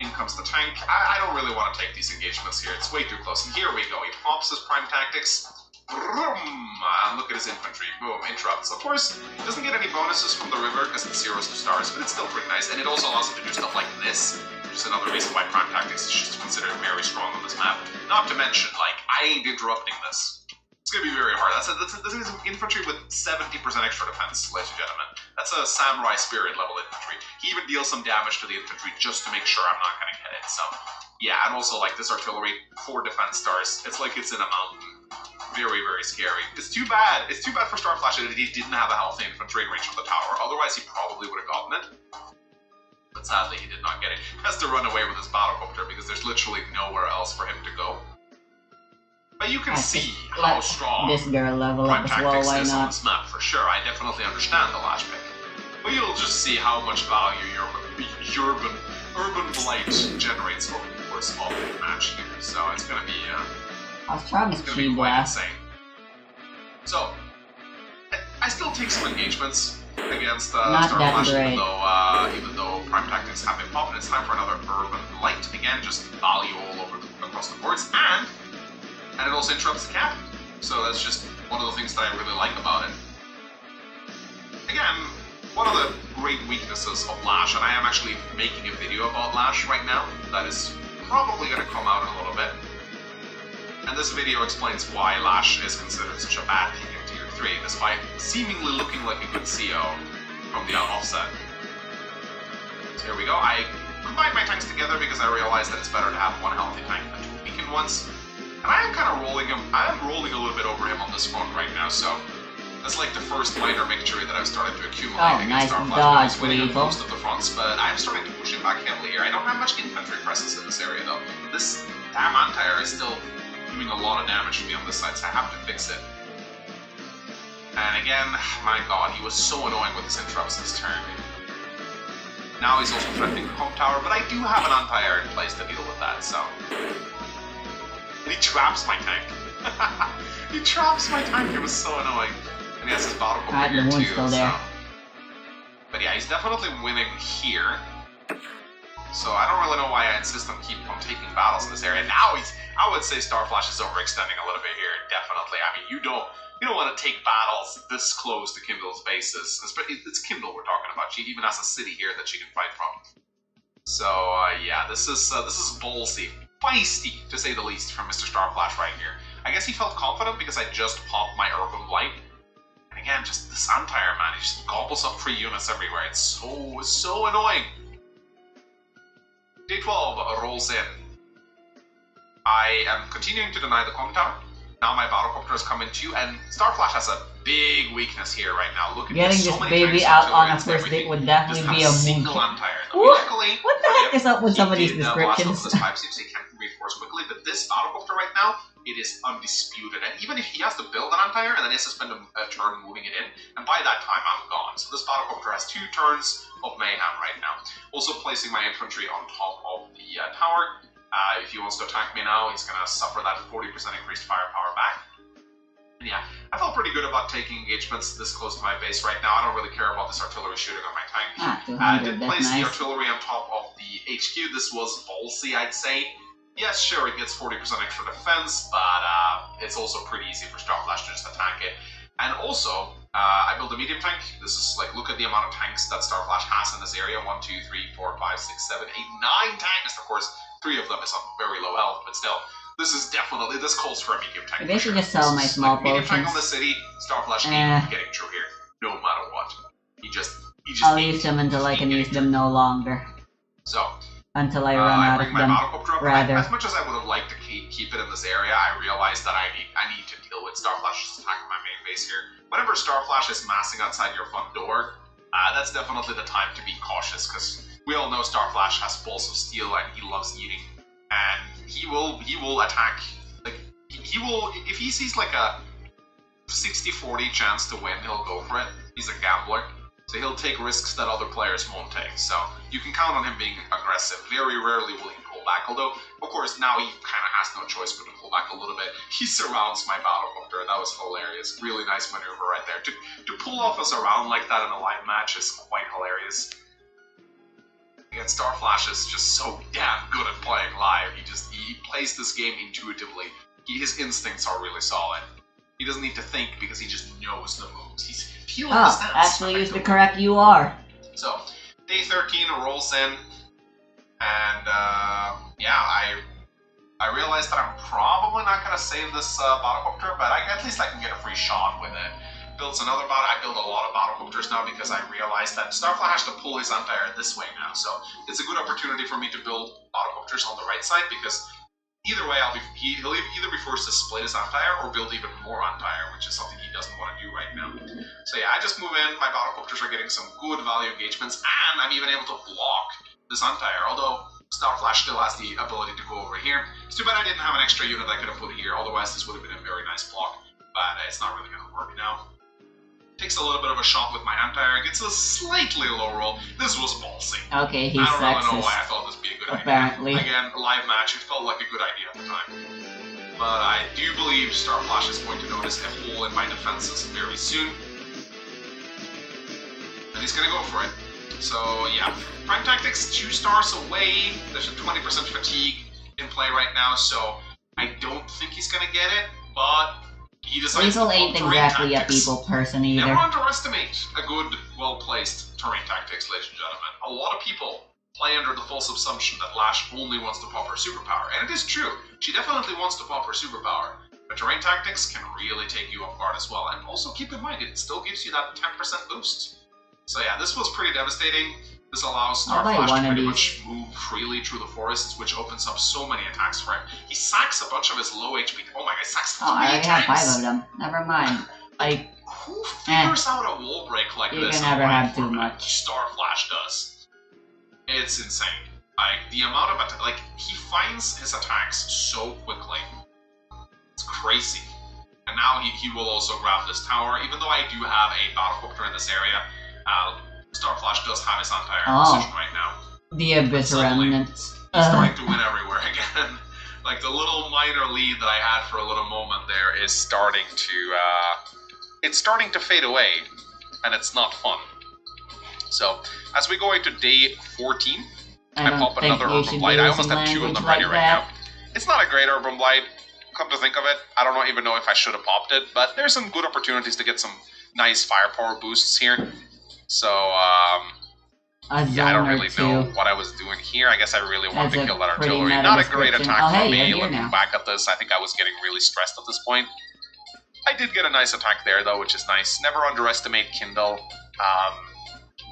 In comes the tank. I don't really want to take these engagements here. It's way too close. And here we go. He pops his prime tactics. And look at his infantry. Boom, interrupts. Of course, he doesn't get any bonuses from the river because it's 0s to stars, but it's still pretty nice. And it also allows him to do stuff like this, which is another reason why prime tactics is just considered very strong on this map. Not to mention, like, I ain't interrupting this. It's gonna be very hard. This is infantry with 70% extra defense, ladies and gentlemen. That's a Samurai Spirit level infantry. He even deals some damage to the infantry just to make sure I'm not gonna get it. So, yeah, and also like this artillery, 4 defense stars. It's like it's in a mountain. Very, very scary. It's too bad. It's too bad for Starflash that he didn't have a healthy infantry range from the tower. Otherwise, he probably would have gotten it. But sadly, he did not get it. He has to run away with his battlecopter because there's literally nowhere else for him to go. But you can see how strong This girl level prime up as well, tactics why is on not? this map for sure. I definitely understand the Lash pick. But you'll just see how much value Urban Blight generates over a small match here. So it's gonna be I was trying it's to gonna be Chi quite Blast. insane. So I still take some engagements against Not that Starflash, great. even though prime tactics have been popped. It's time for another Urban Blight. Again, just value all over across the boards, and it also interrupts the cap. So that's just one of the things that I really like about it. Again, one of the great weaknesses of Lash, and I am actually making a video about Lash right now, that is probably going to come out in a little bit. And this video explains why Lash is considered such a bad pick in Tier 3, despite seemingly looking like a good CO from the offset. So here we go. I combined my tanks together because I realized that it's better to have one healthy tank than 2 weakened ones. And I am kind of rolling him. I am rolling a little bit over him on this front right now, so that's like the first minor victory that I've started to accumulate Oh, against nice Starflash. dodge, He's winning on Lethal. most of the fronts, but I'm starting to push him back heavily here. I don't have much infantry presence in this area, though. This damn Anti-Air is still doing a lot of damage to me on this side, so I have to fix it. And again, my god, he was so annoying with his interrupts this turn. Now he's also threatening the home tower, but I do have an Anti-Air in place to deal with that, so... And he traps my tank. He traps my tank, it was so annoying. And he has his battle copter Alright, the here wound's too, still there. But yeah, he's definitely winning here. So I don't really know why I insist on taking battles in this area. Now I would say Starflash is overextending a little bit here, definitely. I mean, you don't want to take battles this close to Kindle's bases. It's Kindle we're talking about. She even has a city here that she can fight from. So yeah, this is ballsy. Feisty, to say the least, from Mr. Starflash right here. I guess he felt confident because I just popped my Urban Blight. And again, just this Anti-Air, man, he just gobbles up free units everywhere. It's so annoying. Day 12 rolls in. I am continuing to deny the Cone Tower. Now my battlecopters come in too, and Starflash has a big weakness here right now. Look at Getting so this many baby tanks, out on artillery, a and first everything. date would definitely Just be have a single move. Anti-Air. What? Luckily, What the heck is up with some of these he did, blast descriptions? off those 5-6, he can't reinforce quickly, but this battlecopter right now, it is undisputed. And even if he has to build an Anti-Air, and then he has to spend a turn moving it in, and by that time I'm gone. So this battlecopter has 2 turns of mayhem right now. Also placing my infantry on top of the tower. If he wants to attack me now, he's going to suffer that 40% increased firepower back. And yeah, I felt pretty good about taking engagements this close to my base right now. I don't really care about this artillery shooting on my tank. 200, I did that's place the nice. artillery on top of the HQ. This was ballsy, I'd say. Yes, sure, it gets 40% extra defense, but it's also pretty easy for Starflash to just attack it. And also, I built a medium tank. This is like, look at the amount of tanks that Starflash has in this area. 1, 2, 3, 4, 5, 6, 7, 8, 9 tanks. Of course, 3 of them is on very low health, but still, this is definitely, this calls for a medium tank. Maybe I should just sell my This is small like medium tank on potions. the city, Starflash ain't getting through here, no matter what. He just I'll ain't- use them until I can ain't use getting them no longer. So, Until I run I out bring of my them. battlecopter up. rather. As much as I would have liked to keep it in this area, I realized that I need to deal with Starflash's attack on my main base here. Whenever Starflash is massing outside your front door, that's definitely the time to be cautious, because we all know Starflash has balls of steel and he loves eating, and he will attack. Like he will, if he sees like a 60-40 chance to win, he'll go for it. He's a gambler. So he'll take risks that other players won't take. So you can count on him being aggressive. Very rarely will he pull back. Although, of course, now he kind of has no choice but to pull back a little bit. He surrounds my battlecopter. That was hilarious. Really nice maneuver right there. To pull off a surround like that in a live match is quite hilarious. Again, Starflash is just so damn good at playing live. He plays this game intuitively. His instincts are really solid. He doesn't need to think because he just knows the moves. He understands. Actually use the correct UR. So, day 13 rolls in, and yeah, I realized that I'm probably not gonna save this battlecopter, but at least I can get a free shot with it. Builds another I build a lot of battlecopters now because I realized that Starflash has to pull his anti-air this way now, so it's a good opportunity for me to build battlecopters on the right side because either way, he'll either be forced to split his anti-air or build even more anti-air, which is something he doesn't want to do right now. So yeah, I just move in, my battlecopters are getting some good value engagements, and I'm even able to block this anti-air, although Starflash still has the ability to go over here. It's too bad I didn't have an extra unit I could have put here, otherwise this would have been a very nice block, but it's not really going to work now. Takes a little bit of a shot with my anti-air, gets a slightly low roll. This was ballsy. Okay, he's I don't really know sexist. why I thought this would be a good Apparently. idea. Again, live match, it felt like a good idea at the time. But I do believe Starflash is going to notice a hole in my defenses very soon. And he's going to go for it. So yeah, Prime Tactics 2 stars away. There's a 20% fatigue in play right now, so I don't think he's going to get it, but he decides Weasel to ain't pull terrain exactly a tactics. people person either. Never underestimate a good, well-placed terrain tactics, ladies and gentlemen. A lot of people play under the false assumption that Lash only wants to pop her superpower, and it is true. She definitely wants to pop her superpower, but terrain tactics can really take you off guard as well. And also keep in mind, it still gives you that 10% boost. So yeah, this was pretty devastating. This allows I'll buy Starflash one to of pretty these. much move freely through the forests, which opens up so many attacks for him. He sacks a bunch of his low HP. Oh my god, he sacks 3 Oh, I already have 5 times! of them. Never mind. Like, Who figures out a wall break like you this? can never in have too format? much. Starflash does. It's insane. Like, the amount of like, he finds his attacks so quickly. It's crazy. And now he will also grab this tower, even though I do have a battlecopter in this area. Starflash does have his anti-air position right now. The Abyss Suddenly, Remnants. He's starting to win everywhere again. Like, the little minor lead that I had for a little moment there is starting to, it's starting to fade away, and it's not fun. So, as we go into day 14, I don't pop think another you Urban should Blight. be I almost using have 2 of language them like ready right that. now. It's not a great Urban Blight, come to think of it. I don't even know if I should have popped it, but there's some good opportunities to get some nice firepower boosts here. So, A yeah, I don't zone or really two. know what I was doing here. I guess I really wanted That's to a kill that pretty artillery. meta Not a great description. attack Oh, for hey, me. you're here Looking now. back at this, I think I was getting really stressed at this point. I did get a nice attack there, though, which is nice. Never underestimate Kindle.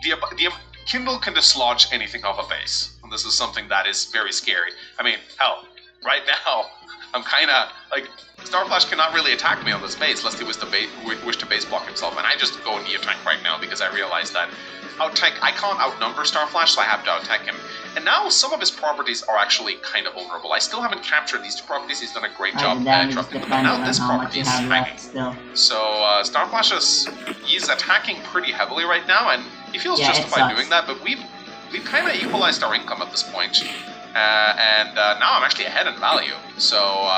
The Kindle can dislodge anything off a base, and this is something that is very scary. I mean, hell, right now, I'm kind of, like, Starflash cannot really attack me on this base, lest he wish to base block himself, and I just go Neo-Tank right now, because I realize that I can't outnumber Starflash, so I have to out-tank him. And now some of his properties are actually kind of vulnerable. I still haven't captured these 2 properties, he's done a great job The damage is interrupting them, but dependent now on this how much property you is have hanging. left still. So, Starflash he's attacking pretty heavily right now, and he feels Yeah, it justified sucks. doing that, but we've kind of equalized our income at this point. And now I'm actually ahead in value. So,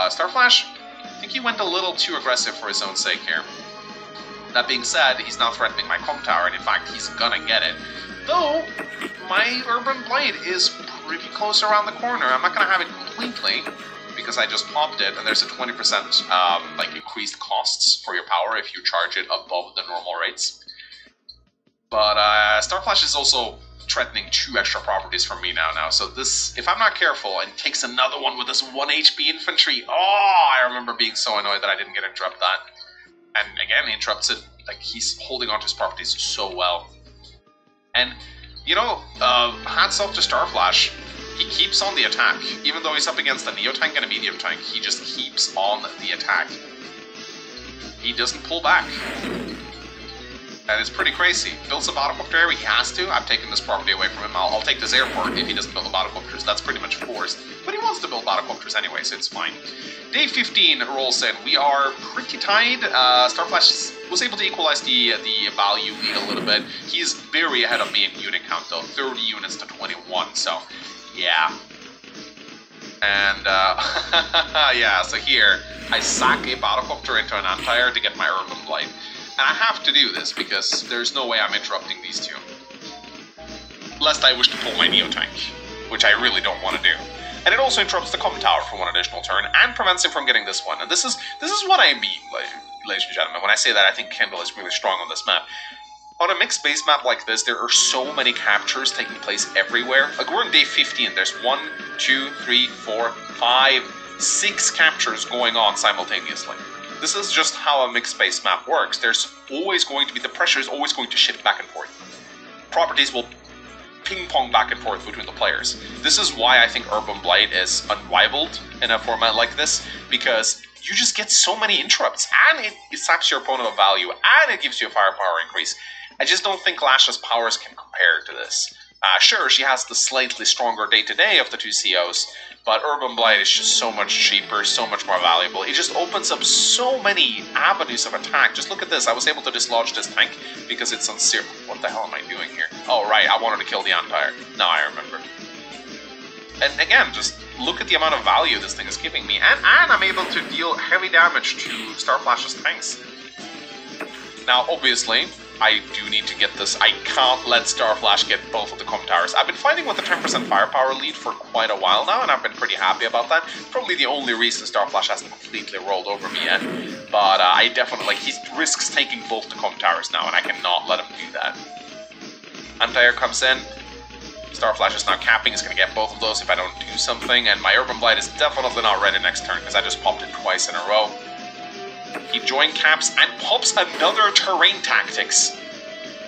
Starflash, I think he went a little too aggressive for his own sake here. That being said, he's now threatening my com tower, and in fact, he's gonna get it. Though, my Urban Blade is pretty close around the corner. I'm not gonna have it completely, because I just popped it, and there's a 20% like increased costs for your power if you charge it above the normal rates. But Starflash is also threatening 2 extra properties from me now. So this, if I'm not careful, and takes another one with this 1 HP infantry, oh, I remember being so annoyed that I didn't get to interrupt that. And again, he interrupts it, like he's holding onto his properties so well. And, you know, hats off to Starflash. He keeps on the attack. Even though he's up against a Neo Tank and a Medium Tank, he just keeps on the attack. He doesn't pull back. And it's pretty crazy. Builds a battlecopter, he has to. I'm taking this property away from him. I'll take this airport if he doesn't build the battlecopters. That's pretty much forced. But he wants to build battlecopters anyway, so it's fine. Day 15 rolls in. We are pretty tied. Starflash was able to equalize the value lead a little bit. He's very ahead of me in unit count, though. 30 units to 21, so yeah. And, yeah, so here, I sack a battlecopter into an anti-air to get my Urban Blight. And I have to do this, because there's no way I'm interrupting these two. Lest I wish to pull my Neo Tank, which I really don't want to do. And it also interrupts the com tower for 1 additional turn, and prevents him from getting this one. And this is what I mean, ladies and gentlemen, when I say that I think Kindle is really strong on this map. On a mixed base map like this, there are so many captures taking place everywhere. Like, we're on day 15, there's 1, 2, 3, 4, 5, 6 captures going on simultaneously. This is just how a mixed base map works. There's always going to be, the pressure is always going to shift back and forth. Properties will ping pong back and forth between the players. This is why I think Urban Blight is unrivaled in a format like this, because you just get so many interrupts, and it saps your opponent of value, and it gives you a firepower increase. I just don't think Lash's powers can compare to this. Sure, she has the slightly stronger day-to-day of the 2 COs, but Urban Blight is just so much cheaper, so much more valuable. It just opens up so many avenues of attack. Just look at this. I was able to dislodge this tank because it's on zero. What the hell am I doing here? Oh, right, I wanted to kill the Anti-Air. Now I remember. And again, just look at the amount of value this thing is giving me. And I'm able to deal heavy damage to Starflash's tanks. Now, obviously, I do need to get this. I can't let Starflash get both of the com towers. I've been fighting with a 10% firepower lead for quite a while now, and I've been pretty happy about that. Probably the only reason Starflash hasn't completely rolled over me yet. But I definitely, like, he risks taking both the com towers now, and I cannot let him do that. Anti-Air comes in. Starflash is now capping. He's going to get both of those if I don't do something. And my Urban Blight is definitely not ready next turn, because I just popped it twice in a row. He join caps and pops another terrain tactics.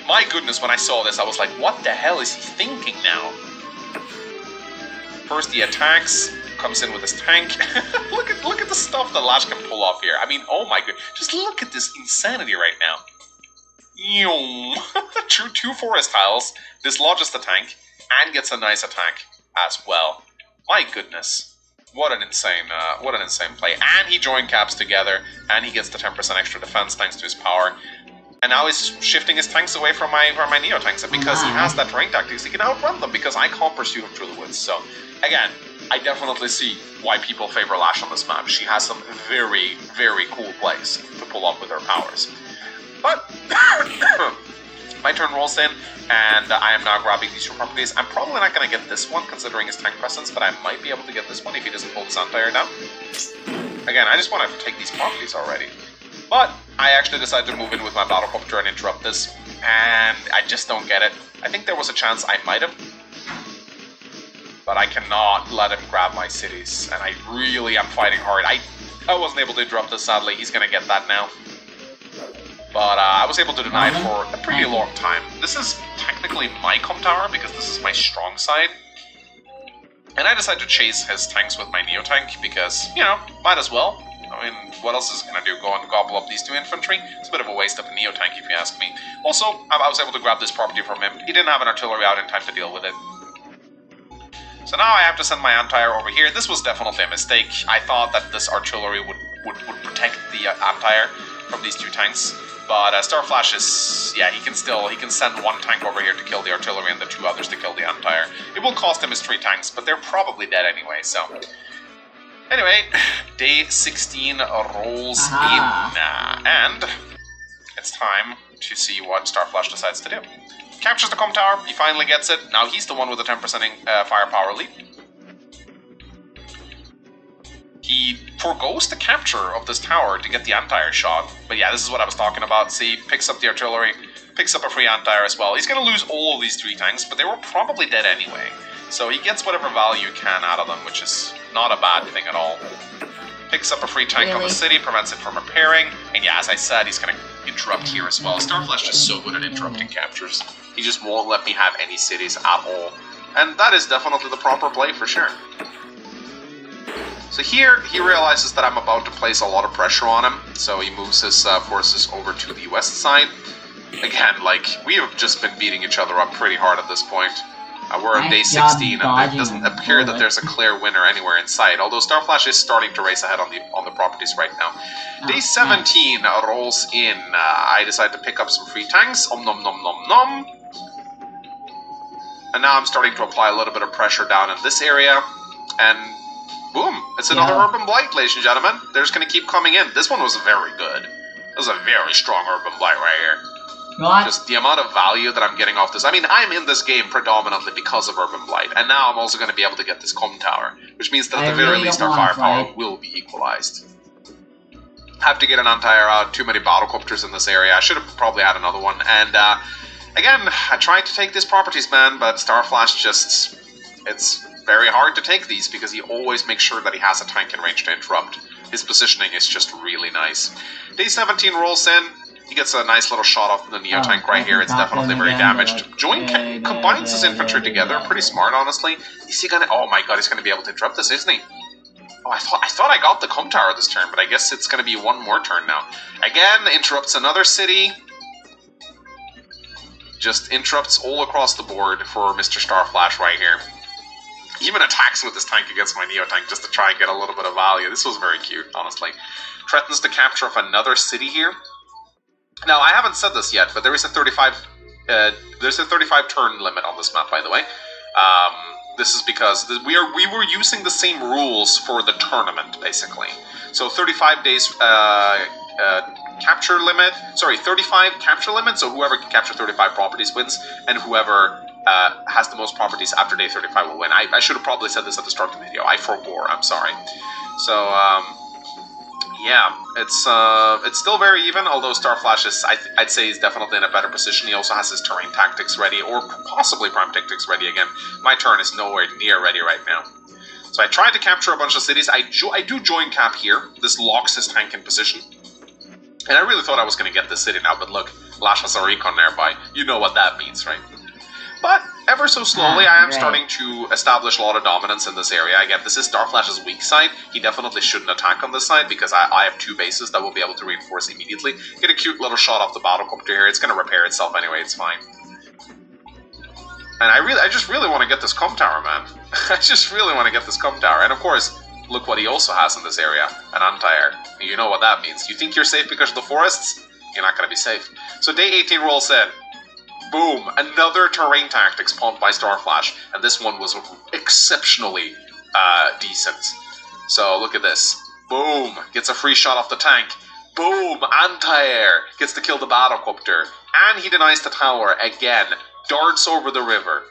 My goodness, when I saw this, I was like, what the hell is he thinking now? First he attacks, comes in with his tank. look at the stuff that Lash can pull off here. I mean, oh my god, just look at this insanity right now. Two forest tiles, dislodges the tank, and gets a nice attack as well. My goodness. What an insane play. And he join caps together, and he gets the 10% extra defense thanks to his power. And now he's shifting his tanks away from my Neo tanks, and because he has that terrain tactics, he can outrun them, because I can't pursue him through the woods. So, again, I definitely see why people favor Lash on this map. She has some very, very cool plays to pull off with her powers. But, my turn rolls in, and I am now grabbing these 2 properties. I'm probably not going to get this one, considering his tank presence, but I might be able to get this one if he doesn't pull this Anti-Air down. Again, I just want to take these properties already. But I actually decided to move in with my battlecopter and interrupt this, and I just don't get it. I think there was a chance I might have, but I cannot let him grab my cities, and I really am fighting hard. I wasn't able to interrupt this, sadly. He's going to get that now. But I was able to deny it for a pretty long time. This is technically my com tower, because this is my strong side. And I decided to chase his tanks with my Neo tank, because, you know, might as well. I mean, what else is it going to do? Go and gobble up these 2 infantry? It's a bit of a waste of a Neo tank, if you ask me. Also, I was able to grab this property from him. He didn't have an artillery out in time to deal with it. So now I have to send my Anti-Air over here. This was definitely a mistake. I thought that this artillery would protect the Anti-Air from these 2 tanks. But Starflash is, yeah, he can send 1 tank over here to kill the artillery and the 2 others to kill the Anti-Air. It will cost him his 3 tanks, but they're probably dead anyway, so. Anyway, day 16 rolls Aha. in, and it's time to see what Starflash decides to do. Captures the comm tower, he finally gets it. Now he's the one with the 10% firepower lead. He forgoes the capture of this tower to get the anti-air shot. But yeah, this is what I was talking about. See, picks up the artillery, picks up a free anti-air as well. He's going to lose all of these 3 tanks, but they were probably dead anyway. So he gets whatever value he can out of them, which is not a bad thing at all. Picks up a free tank on the city, prevents it from repairing, and yeah, as I said, he's going to interrupt here as well. Starflash is so good at interrupting captures. He just won't let me have any cities at all. And that is definitely the proper play for sure. So here, he realizes that I'm about to place a lot of pressure on him, so he moves his forces over to the west side. Again, like, we have just been beating each other up pretty hard at this point. We're on day 16, and it doesn't appear that there's a clear winner anywhere in sight, although Starflash is starting to race ahead on the properties right now. Day 17 rolls in. I decide to pick up some free tanks. Om nom nom nom nom. And now I'm starting to apply a little bit of pressure down in this area, and boom! It's another Urban Blight, ladies and gentlemen. They're just going to keep coming in. This one was very good. This was a very strong Urban Blight right here. What? Just the amount of value that I'm getting off this. I mean, I'm in this game predominantly because of Urban Blight, and now I'm also going to be able to get this comm tower, which means that at the very least our firepower will be equalized. Have to get an anti-air out, too many battlecopters in this area. I should have probably had another one, and again, I tried to take these properties, man, but Starflash just... it's very hard to take these because he always makes sure that he has a tank in range to interrupt. His positioning is just really nice. Day 17 rolls in. He gets a nice little shot off the Neo tank right here. It's definitely very damaged. Join combines his infantry together. Pretty smart, honestly. Is he gonna... oh my god, he's gonna be able to interrupt this, isn't he? Oh, I thought I got the comm tower this turn, but I guess it's gonna be one more turn now. Again, interrupts another city. Just interrupts all across the board for Mr. Starflash right here. He even attacks with this tank against my Neo tank just to try and get a little bit of value. This was very cute, honestly. Threatens the capture of another city here. Now, I haven't said this yet, but there is a 35 turn limit on this map, by the way. This is because we were using the same rules for the tournament, basically. So 35 days capture limit. Sorry, 35 capture limit. So whoever can capture 35 properties wins, and whoever has the most properties after day 35 will win. I should have probably said this at the start of the video. I forbore. I'm sorry. So yeah, it's still very even. Although Starflash is, I'd say, he's definitely in a better position. He also has his terrain tactics ready, or possibly prime tactics ready again. My turn is nowhere near ready right now. So I tried to capture a bunch of cities. I do join cap here. This locks his tank in position. And I really thought I was going to get this city now, but look, Lash has a recon nearby. You know what that means, right? But ever so slowly, I am starting to establish a lot of dominance in this area. Again, this is Starflash's weak side. He definitely shouldn't attack on this side because I have 2 bases that will be able to reinforce immediately. Get a cute little shot off the battlecopter here. It's going to repair itself anyway. It's fine. And I just really want to get this comm tower, man. I just really want to get this comm tower. And of course, look what he also has in this area. An anti-air. You know what that means. You think you're safe because of the forests? You're not going to be safe. So day 18 rolls in. Boom! Another terrain tactic spawned by Starflash, and this one was exceptionally decent. So look at this. Boom! Gets a free shot off the tank. Boom! Anti-air! Gets to kill the battlecopter. And he denies the tower again. Darts over the river.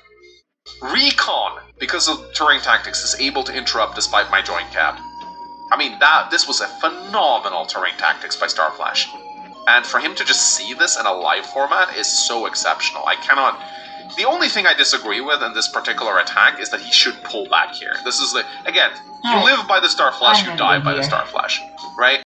Recon, because of terrain tactics, is able to interrupt despite my joint cap. I mean, this was a phenomenal terrain tactics by Starflash. And for him to just see this in a live format is so exceptional. I cannot... The only thing I disagree with in this particular attack is that he should pull back here. This is the... Again, you live by the Starflash, you die by the Starflash, right?